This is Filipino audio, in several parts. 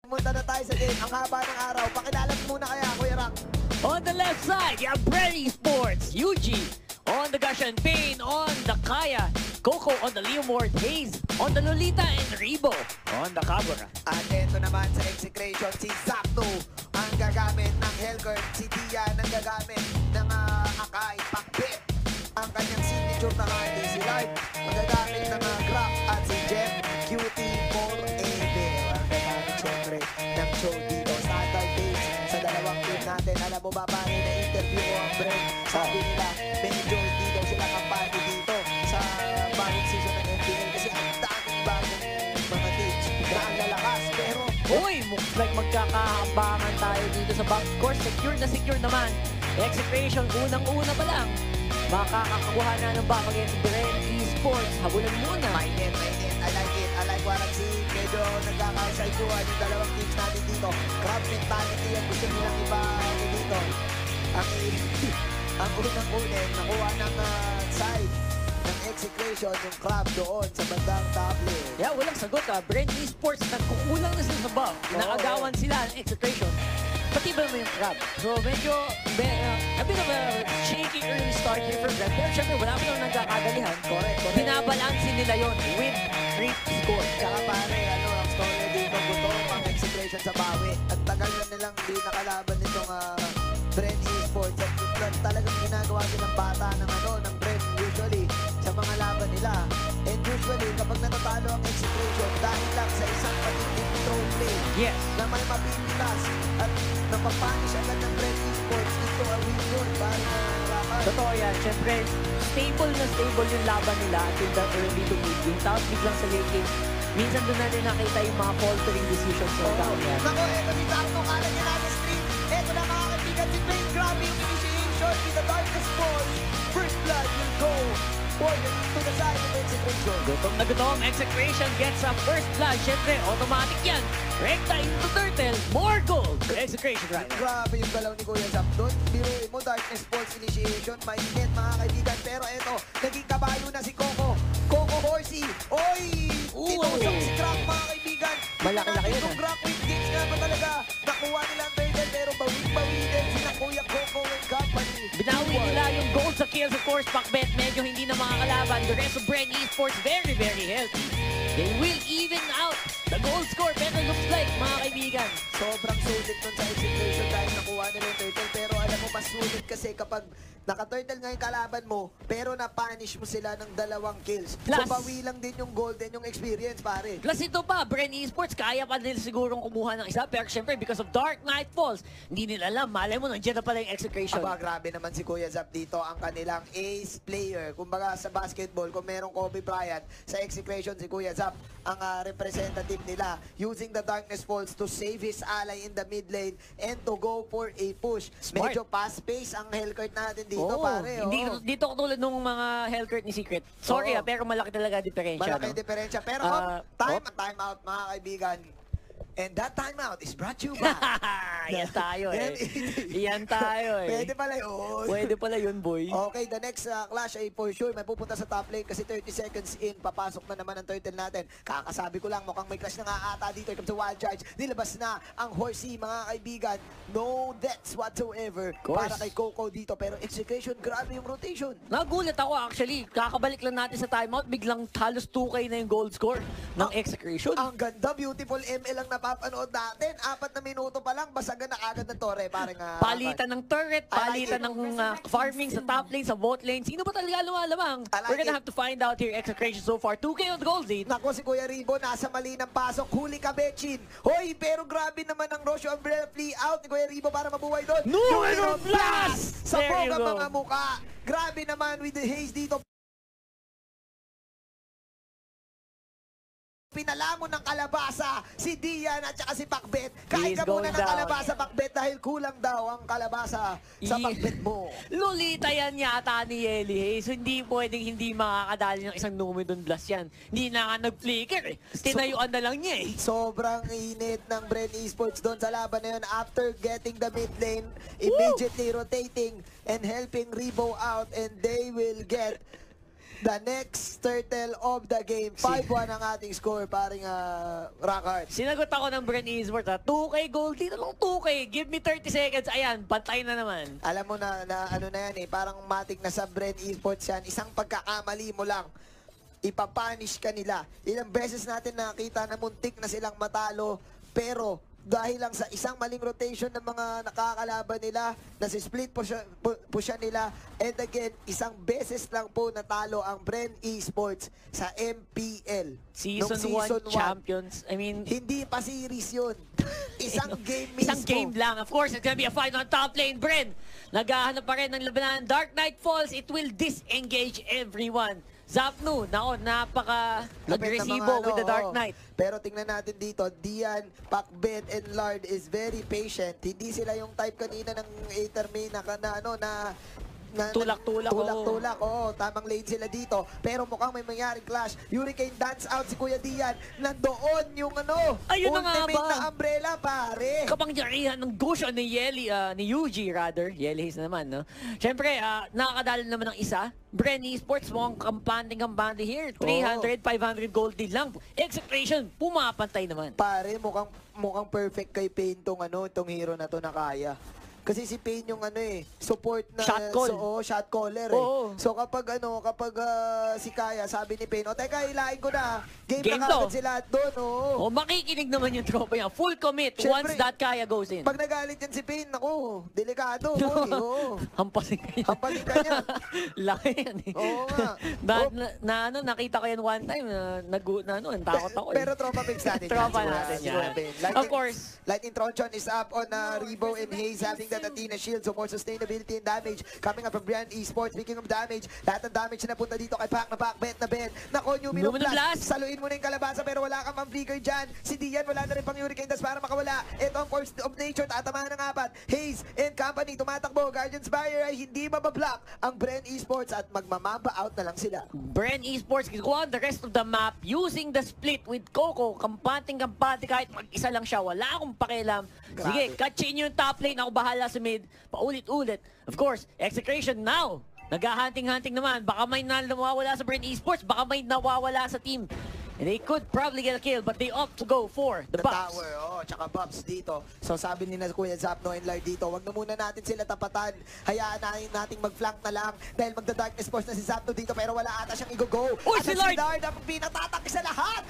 Pumunta na tayo sa game. Ang haba ng araw. Pakilala mo muna kaya, Kuya Rock. On the left side, you have Brady Sports, Yuji. On the Gasha and Pain, on the Kaya, Coco on the Leomord, Hayes on the Lolita, and Rebo on the Cabra. At ito naman sa execration, si Zapto ang gagamit ng Hellgirl. Si Dia ang gagamit ng Akai, Pakbet. Ang kanyang signature na candy. Si Light ang gagamit ng Grab. At si Jem, Cutie Forever. Ang gagamit syempre ng show dito. Standard days sa dalawang team natin. Alam mo ba paano na-interview ko ang Brent? Sabi nila, medyo hindi daw sila kampante dito sa bagong season ng NPL kasi ang daming bagong mga teams na ang lalakas. Pero Uy, looks like magkakahambangan tayo dito sa backcourt. Secure na secure naman. Execution, unang-una pa lang. Makakakuha na ng back against Brent Esports. Habulan muna. mainit, mainit. I like it. I like what I'm seeing. Medyo nagkakasaikuan yung dalawang teams natin dito. Crab mentality ang gusto nilang iba dito. Ang unang-unin, nakuha ng side ng execution yung Crab doon sa bandang top lane. Yeah, walang sagot Brent Esports, nagkukulang na sila sa buff. Inaagawan sila ng execution. Patibal mo yung Crab. So medyo, a bit of a shaky early start here for Brent. Pero syempre, wala pa lang nagkakagalihan. Correct. Binabalansin nila yon with great score. Tsaka pare, ang story dito, gutom ang execution sa bawi. At tagal na nilang di nakalaban nitong Brent Esports. At talagang ginagawa silang bata ng ng Brent usually sa mga laban nila. And usually, kapag natatalo ang execution, dahil lang sa isang patinding control play Yes. na may mapipitas at napapanish agad ng Brent Esports, ito ang win yun para malaman. Totoo yan. Syempre, stable na stable yung laban nila until the early to mid game. Tapos biglang sa late game, minsan doon natin nakita yung mga faltering decisions sa down yan. Nako, eto si Tarno, kala niya natin stream. Eto na mga kaibigan, si Pain, grabe yung initiation with the darkest ball. First blood will go for the side of execution. Gutom na gutom. Execration gets a first blood. Syempre, automatic yan. Rekta into turtle. More gold. Execration right now. Grabe yung galaw ni Kuya Zap doon. Biruin mo, darkness balls initiation. Mainit mga kaibigan. Pero eto, naging kabayo na si Coco. Coco Horsey. Oy! Tinusok si Crack mga kaibigan. Malaki-laki yun, Yung Crack with games nga ba talaga. Nakuha nila ang turtle pero bawing-bawi din sila Kuya Coco and company. Binawi nila yung gold sa kills. Of course, Pakbet medyo hindi na makakalaban. The rest of Brent Esports very, very healthy. They will even out the goal score. Pero looks like, mga kaibigan, Sobrang sulit nun sa execution dahil nakuha nila yung turtle. Pero alam mo, mas sulit kasi kapag naka-turtle nga yung kalaban mo, pero na-punish mo sila ng 2 kills. So Plus- bawi lang din yung golden, yung experience, pare. plus ito pa, Brent Esports, kaya pa nila sigurong kumuha ng isa. Pero syempre, because of Dark Knight Falls, hindi nila alam. Malay mo, nandiyan na pala yung execution. Aba, grabe naman si Kuya Zap dito, ang kanilang ace player. Kumbaga sa basketball, kung merong Kobe Bryant, sa execution si Kuya Zap, ang representative nila, using the Darkness Falls to save his ally in the mid lane and to go for a push. Smart. Medyo fast-pace ang Hellcurt natin dito, pare. Hindi dito katulad nung mga Hellcurt ni Secret. Sorry Oo. pero malaki talaga diferensya. Malaki no? diferensya. Pero time out mga kaibigan. And that timeout is brought to you by... Yan tayo eh. Yan tayo eh. Pwede pala yun. Pwede pala yun, boy. Okay, the next clash ay for sure may pupunta sa top lane kasi 30 seconds in, papasok na naman ang turtle natin. Kakasabi ko lang, mukhang may clash na nga ata dito. Here comes the wild charge. Nilabas na ang Horsey, mga kaibigan. No deaths whatsoever para kay Coco dito. Pero execution, grabe yung rotation. Nagulat ako actually. Kakabalik lang natin sa timeout. Biglang halos 2K na yung gold score ng execution. Ang ganda, beautiful ML ang napapanood natin. 4 na minuto pa lang, basagan na agad ng torre. Parang, Palitan ng turret, palitan ng farming sa top lane, sa bot lane. Sino ba talaga lumalabang? I like We're gonna it. have to find out here. Execution so far. 2K on the gold lead. Nako, si Kuya Ribo, nasa mali ng pasok. Huli ka, Betchin. Hoy, pero grabe naman ang Rocio Umbrella play out ni Kuya Ribo para mabuhay doon. No, Yung blast! Sa There you ang go. mga muka. Grabe naman with the haze dito. Pinalamon ng kalabasa si Dian at saka si Pakbet. Kain He's ka muna going ng down. kalabasa, Pakbet, dahil kulang daw ang kalabasa sa Pakbet mo. Lolita yan yata ni Yeli Hayes. Hindi pwedeng hindi makakadali ng isang Numidon Blast yan. Hindi na nga nag-flicker eh. Tinayuan na lang niya eh. Sobrang init ng Brent Esports doon sa laban na yun after getting the mid lane, immediately rotating and helping Rebo out, and they will get the next turtle of the game. 5-1 ang ating score, paring Rockhard. Sinagot ako ng Bren Esports, 2K gold dito lang 2K. Give me 30 seconds. Ayan, pantay na naman. Alam mo na ano na yan parang matik na sa Bren Esports yan. Isang pagkakamali mo lang, ipapanish ka nila. Ilang beses natin nakita na muntik na silang matalo, pero dahil lang sa isang maling rotation ng mga nakakalaban nila, nasa split po siya nila, and again, isang beses lang po natalo ang Bren Esports sa MPL. Season 1 champions. I mean, hindi pa series yun. Isang game mismo. Isang game lang. Of course, it's gonna be a fight on top lane. Bren, naghahanap pa rin ng labanan. Dark Knight Falls, it will disengage everyone. Zapnu, napaka-agresibo with the Dark Knight. Pero tingnan natin dito, Dian, Pacbet, and Lard is very patient. Hindi sila yung type kanina ng Aether Main na tulak-tulak. Tulak-tulak, oo. Tamang lane sila dito. Pero mukhang may mangyaring clash. Hurricane dance out si Kuya Dian. Nandoon yung ayun na nga ultimate ba? na umbrella, pare. Kapangyarihan ng Gusho ni Yuji rather. Yeli Hayes naman, no? Siyempre, nakakadalo naman ng isa. Bren Esports, mukhang kampante here. 300, 500 gold din lang. Execution, pumapantay naman. Pare, mukhang perfect kay Pain tong hero na to na kaya. Kasi si Pain yung support na shot call. Shot caller So kapag si Kaya, sabi ni Pain, teka, hilahin ko na. Game na kagad sila doon, makikinig naman yung tropa niya. Full commit once that Kaya goes in. Pag nagalit yan si Pain, delikado. Hampasin ka yan. Hampasin ka niya. Laki yan Oo nga. Nakita ko yan one time, takot ako. Pero tropa picks natin. Tropa natin yan. Of course. Lightning Tronchon is up on Rebo and Hayes having that Athena shield, so more sustainability and damage coming up from Bren Esports. Speaking of damage, lahat ng damage na napunta dito kay Pac na Pac, bet na bet. Nako, New Minute Blast. Saluin mo na yung kalabasa pero wala kang mang-flicker dyan. Si Dian, wala na rin pang Hurricane Dust para makawala. Ito ang Force of Nature, tatamahan ng apat. Hayes and company, tumatakbo. Guardian's Barrier ay hindi mabablock ang Bren Esports at magmamaba out na lang sila. Bren Esports won the rest of the map using the split with Coco. Kampante kahit mag-isa lang siya. Wala akong pakialam. Sige, catchin yung top lane. Ako bahala sa mid. Paulit-ulit. Of course, Execration now. Nag-hunting-hunting naman. Baka may nawawala sa Bren Esports. Baka may nawawala sa team. And they could probably get a kill, but they opt to go for the Buffs. Tower, tsaka Buffs dito. So sabi ni Kuya Zapno and Lard dito, wag na muna natin sila tapatan. Hayaan nating mag-flank na lang dahil magda-darkness force na si Zapno dito pero wala ata siyang i-go-go. Uy, si Lard ang pinatatak sa lahat.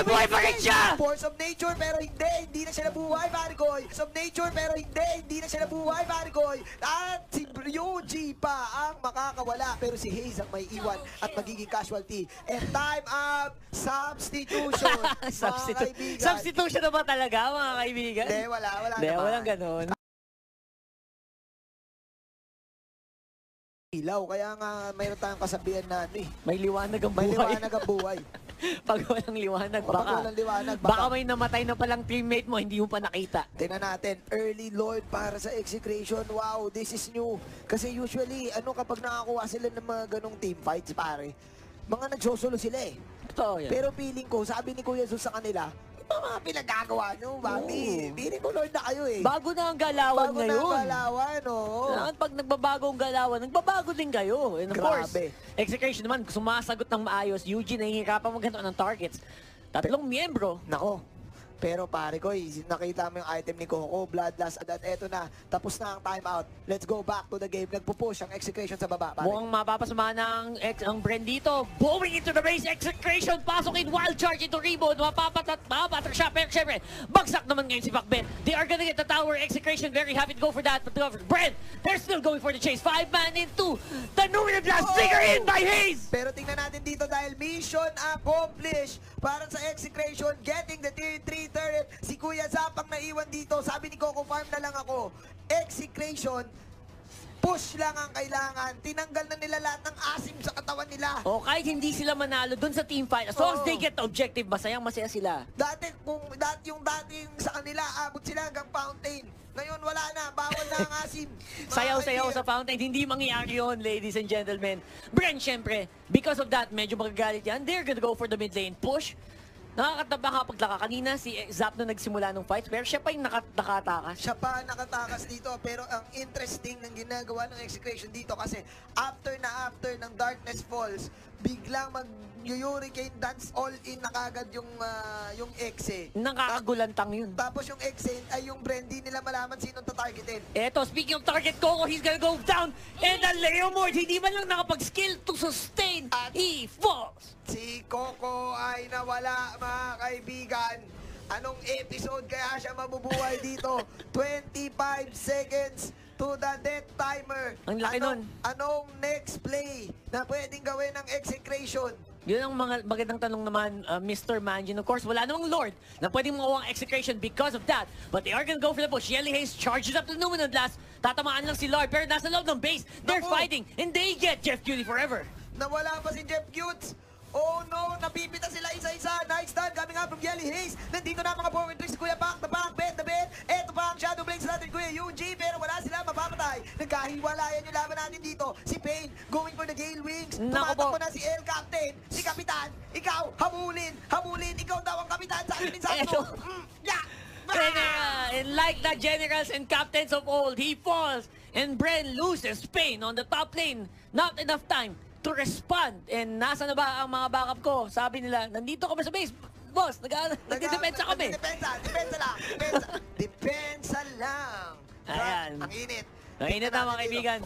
Buhay pa rin siya! Force of Nature pero hindi na siya nabuhay, Marigoy. Force of Nature pero hindi na siya nabuhay, Marigoy. At si Yuji pa ang makakawala pero si Hayes ang may iwan at magiging casualty. And time up, substitution. Substitution na ba talaga, mga kaibigan? Hindi, wala naman. Walang ganun. Ilaw, kaya nga mayroon tayong kasabihan na may liwanag ang buhay. May liwanag ang buhay. Pag walang liwanag, baka may namatay na palang teammate mo, hindi mo pa nakita. Tingnan natin, early Lord para sa Execration. Wow, this is new. Kasi usually, kapag nakakuha sila ng mga ganong team fights, pare, mga nagsosolo sila Totoo yan. Pero feeling ko, sabi ni Kuya Jesus sa kanila, mga pinagagawa nyo, Bobby. Feeling ko Lord na kayo Bago na ang galawan ngayon. Bago na ang galawan, Pag nagbabago ang galawan, nagbabago din kayo. And of course, Execution naman, sumasagot ng maayos. Eugene, nahihirapan maghanap ng targets. 3 miyembro. Nako. Pero pare ko, nakita mo yung item ni Coco, Bloodlust, at eto na, tapos na ang timeout. Let's go back to the game. Nagpo-push ang Execution sa baba, pare. Mukhang mapapasama ang Bren dito. Going into the base, Execution, pasok in, wild charge into Rebound, mapapatak siya, pero syempre, bagsak naman ngayon si Pacbet. They are gonna get the tower, Execution, very happy to go for that, but Bren, they're still going for the chase. 5-man into the Numinate Blast, trigger in by Hayes! Pero tingnan natin dito dahil mission accomplished para sa Execution, getting the tier 3 turret. Si Kuya Zapang naiwan dito. Sabi ni Coco, farm na lang ako. Execution, push lang ang kailangan. Tinanggal na nila lahat ng asim sa katawan nila. Kahit hindi sila manalo dun sa team fight, as long as they get the objective, masaya sila. Dati sa kanila, abot sila hanggang fountain. Ngayon wala na, bawal na ang asim. Sayaw-sayaw sa fountain, hindi mangyayari yun, ladies and gentlemen. Bren, syempre, because of that, medyo magagalit yan. They're gonna go for the mid lane push. Nakakataba nga paglaka. Kanina si Zap na nagsimula ng fight, pero siya pa yung nakatakas. Siya pa nakatakas dito, pero ang interesting ng ginagawa ng execution dito kasi after ng Darkness Falls, biglang mag-hurricane dance all in na kagad yung Exe. Nakakagulantang yun. Tapos yung Exe ay yung Brandy nila malaman sinong tatargetin. Eto, speaking of target, Coco, he's gonna go down. And the Leomord, hindi man lang nakapag-skill to sustain. He falls. Si Coco ay nawala, mga kaibigan. Anong episode kaya siya mabubuhay dito? 25 seconds to the death timer. Ang laki nun. Anong next play na pwedeng gawin ng execration? Yun ang mga magandang tanong naman, Mr. Manjin. Of course, wala namang Lord na pwedeng makuha ang execution because of that. But they are gonna go for the push. Yelly Hayes charges up the Numenor Blast. Tatamaan lang si Lord, pero nasa loob ng base. They're Naku. fighting, and they get Jeff Cutie forever. Nawala pa si Jeff Cutes. Oh no, napipita sila isa-isa. Nice stun coming out from Yelly Hayes. Nandito na mga forward tricks. Kuya Bak, the back, bed, the bed. Eto pa ang Shadow Blades natin, Kuya UG. Pero wala sila mapamatay. Nagkahiwalayan yung laban natin dito. Si Pain going for the Gale Wings. Naku Tumatakbo po. na si El Captain. Si Kapitan. Ikaw, habulin. Habulin. Ikaw daw ang Kapitan. Sa akin sa Eto. Yeah. And like the generals and captains of old, he falls. And Bren loses Pain on the top lane. Not enough time to respond. And nasa na ba ang mga backup ko? Sabi nila, nandito kami sa base. Boss, nagdedepensa kami. Depensa lang. Depensa lang. Ayan. Ang init. Ang init na, mga kaibigan.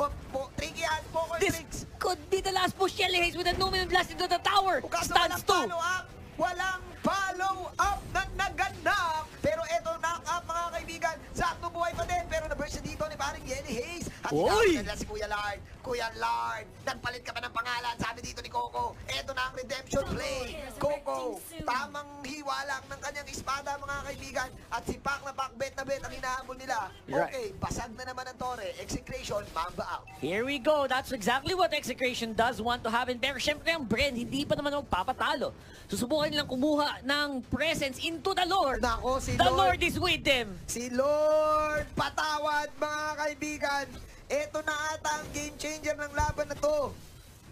Tricky yan. Poker This tricks. could be the last push. Yelly Hayes with a Numenor Blast into the tower. Kaso Stands walang 2. follow-up. Walang follow-up na naganap. Pero eto, knock-up, mga kaibigan. Sakto buhay pa din. Pero na-burst siya dito ni paring Yelly Hayes. At Oy! ikaw, si Kuya Lard. Kuya Lard, nagpalit ka pa ng pangalan. Sabi dito ni Coco, eto na ang redemption play. Coco, tamang hiwa lang ng kanyang espada, mga kaibigan. At si Pac na Pac, bet na bet ang hinahabol nila. Right. Okay, basag na naman ang Torre. Execration, Mamba out. Here we go. That's exactly what Execration does want to happen. Pero syempre ang Bren, hindi pa naman magpapatalo. Susubukan nilang kumuha ng presence into the Lord. Nako, si The Lord. Lord is with them. Si Lord, patawad mga kaibigan. Ito na ata ang game changer ng laban na to.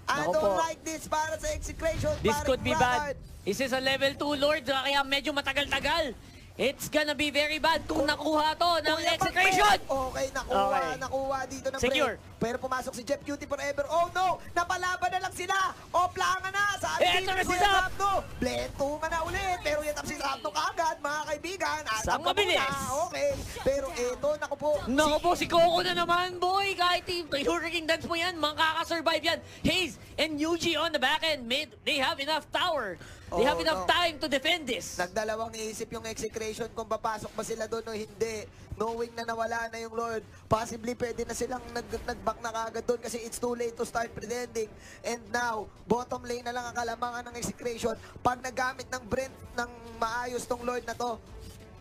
I Nako don't po. like this para sa execution. This paring could be Blackheart. bad. This is a level 2 Lord, kaya medyo matagal-tagal. It's gonna be very bad kung nakuha to ng Kuya Execration. Pagpet. Okay, nakuha, Okay. nakuha dito ng Secure. break. Pero pumasok si Jeff Cutie forever. Oh no, napalaban na lang sila. Oplangan na. Sabi Eto dito na ni si Kuya Zap. Zapno. Blentuman na ulit. Pero yan si Zapno kaagad, mga kaibigan. Sa mabilis. Okay. Pero eto, naku po. Naku po, si Coco na naman, boy. Kahit Hurricane Dance mo yan, makakasurvive yan. Hayes and Yuji on the back end. They have enough tower. They have Oh, enough no. time to defend this. Nagdalawang isip yung execration kung papasok ba sila doon o hindi. Knowing na nawala na yung Lord, possibly pwede na silang nag-back na kagad doon kasi it's too late to start pretending. And now, bottom lane na lang ang kalamangan ng execration. Pag nagamit ng Brent ng maayos tong Lord na to,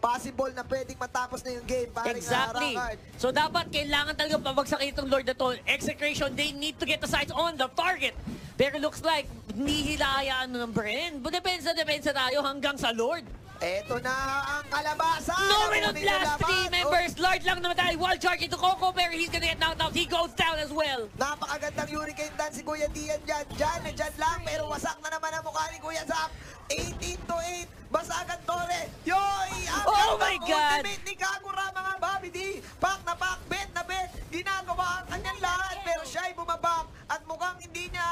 possible na pwedeng matapos na yung game. Exactly. So dapat kailangan talaga pabagsakin itong Lord na to. Execration, they need to get the sights on the target. Pero looks like, hindi hilaya ng Bren. Depensa tayo hanggang sa Lord. Eto na ang kalabasan. Numenor Ang Blast, nilalaban. team members. Lord lang namatay. Wall charge into Coco, pero he's gonna get knocked out. He goes down as well. Napakagandang hurricane dance si Kuya Dian dyan. Dyan lang, pero wasak na naman ang mukha ni Kuya Zap. 18-8, basagan Torre. Yoy! Ang Oh gandang my God! ultimate ni Kagura, mga Bobby D. Pak na pak, bet na bet. Ginagawa ang kanyang lahat, pero siya ay bumabak. At mukhang hindi niya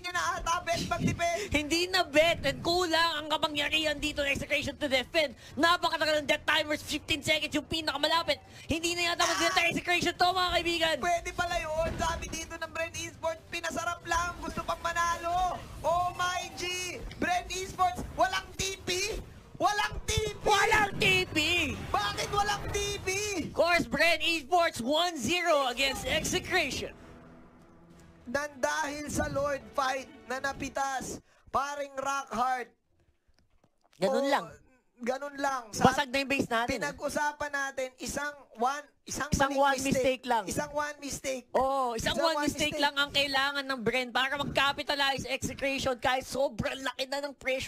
na ata bet mag-defend. Hindi na bet and kulang ang kapangyarihan dito ng Execration to defend. Napakatagal ng death timers, 15 seconds yung pinakamalapit. Hindi na yata mag-death Execration to, mga kaibigan. Pwede pala yun. Sabi dito ng Bren Esports, pinasarap lang. Gusto pang manalo. Oh my G! Bren Esports, walang TP! Walang TP! Walang TP! Bakit walang TP? Of course, Bren Esports 1-0 against Execration. Dahil sa Lord fight na napitas, paring Rockhart. Ganun O, lang. Ganun lang. Basag na yung base natin. Pinag-usapan natin isang Isang maling one mistake lang. Isang one mistake. Oh, isang one mistake lang ang kailangan ng Bren para mag-capitalize Execration kahit sobrang laki na ng pressure